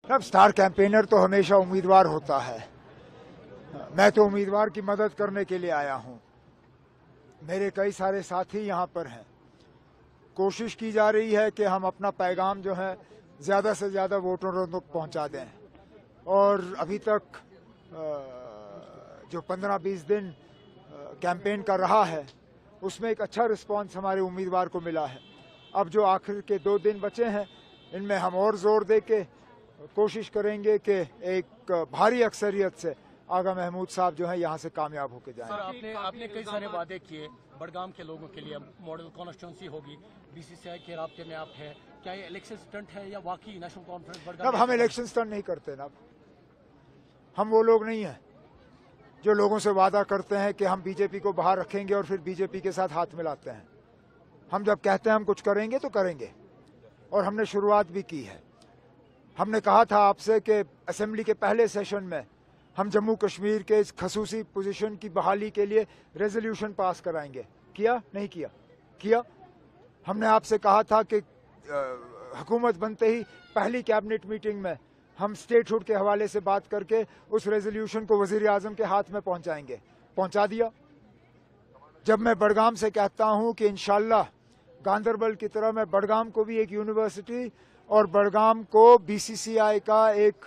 अब star campaigner तो हमेशा उम्मीदवार होता है। मैं तो उम्मीदवार की मदद करने के लिए आया हूं। मेरे कई सारे साथी यहां पर हैं। कोशिश की जा रही है कि हम अपना पैगाम जो है ज़्यादा से ज़्यादा वोटरों तक पहुंचा दें। और अभी तक जो 15-20 दिन कैंपेन का रहा है उसमें एक अच्छा रिस्पांस हमारे उम्मीदवार को मिला है। अब जो आखिर के 2 दिन बचे हैं इनमें हम और जोर दे के कोशिश करेंगे कि एक भारी अक्सरियत से आगा महमूद साहब जो है यहाँ से कामयाब होकर जाएं। सर, आपने कई सारे वादे किए बड़गाम के लोगों के लिए, मॉडल कॉन्स्टिट्यूंसी होगी, बीसीसीआई के राब्ते में आप हैं, क्या ये इलेक्शन स्टंट है या वाकई नेशनल कॉन्फ्रेंस बड़गाम? अब हम इलेक्शन स्टंट नहीं करते ना। हम वो लोग नहीं हैं जो लोगों से वादा करते हैं कि हम बीजेपी को बाहर रखेंगे और फिर बीजेपी के साथ हाथ मिलाते हैं। हम जब कहते हैं हम कुछ करेंगे तो करेंगे, और हमने शुरुआत भी की है। हमने कहा था आपसे कि असेंबली के पहले सेशन में हम जम्मू कश्मीर के इस खसूसी पोजीशन की बहाली के लिए रेजोल्यूशन पास कराएंगे। किया? नहीं किया? किया। हमने आपसे कहा था कि हुकूमत बनते ही पहली कैबिनेट मीटिंग में हम स्टेटहुड के हवाले से बात करके उस रेजोल्यूशन को वजीर आजम के हाथ में पहुंचाएंगे। पहुंचा दिया। जब मैं बड़गाम से कहता हूं कि इंशाल्लाह गांदरबल की तरह मैं बड़गाम को भी एक यूनिवर्सिटी और बड़गाम को बीसीसीआई का एक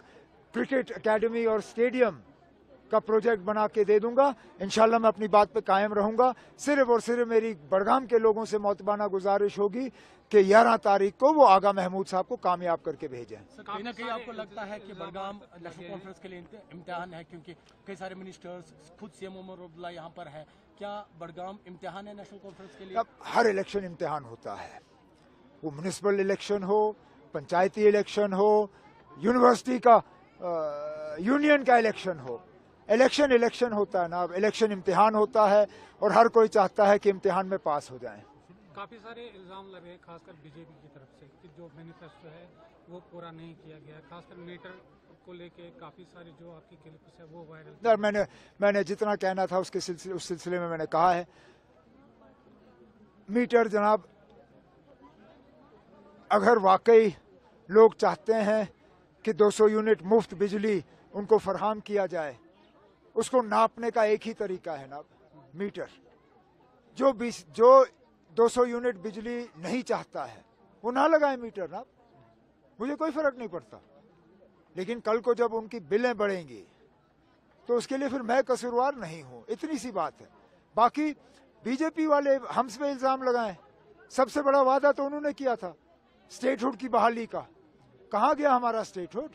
क्रिकेट एकेडमी और स्टेडियम का प्रोजेक्ट बना के दे दूंगा, इंशाल्लाह मैं अपनी बात पे कायम रहूंगा। सिर्फ और सिर्फ मेरी बड़गाम के लोगों से मोतबाना गुजारिश होगी कि 11 तारीख को वो आगा महमूद साहब को कामयाब करके भेजें। कहीं ना कहीं आपको लगता है कि बड़गाम नेशनल कॉन्फ्रेंस के लिए इम्तिहान है, क्योंकि कई सारे मिनिस्टर्स, खुद सीएम उमर अब्दुल्ला यहाँ पर है, क्या बड़गाम इम्तिहान है नेशनल कॉन्फ्रेंस के लिए? अब हर इलेक्शन इम्तिहान होता है, वो म्यूनिसिपल इलेक्शन हो, पंचायती इलेक्शन हो, यूनिवर्सिटी का यूनियन का इलेक्शन हो। इलेक्शन होता है ना। अब इलेक्शन इम्तिहान होता है और हर कोई चाहता है कि इम्तिहान में पास हो जाए। काफी सारे इल्जाम लगे खासकर बीजेपी की तरफ से कि जो मैनिफेस्टो है वो पूरा नहीं किया गया, खासकर मीटर को लेके काफी सारी जो आपकी क्लिप्स है वो वायरल। मैंने जितना कहना था उस सिलसिले में मैंने कहा है। मीटर जनाब, अगर वाकई लोग चाहते हैं कि 200 यूनिट मुफ्त बिजली उनको फरहम किया जाए, उसको नापने का एक ही तरीका है ना, मीटर। जो 200 यूनिट बिजली नहीं चाहता है वो ना लगाए मीटर ना, मुझे कोई फर्क नहीं पड़ता। लेकिन कल को जब उनकी बिलें बढ़ेंगी तो उसके लिए फिर मैं कसूरवार नहीं हूं, इतनी सी बात है। बाकी बीजेपी वाले हम पे इल्जाम लगाएं, सबसे बड़ा वादा तो उन्होंने किया था स्टेटहुड की बहाली का। कहां गया हमारा स्टेटहुड?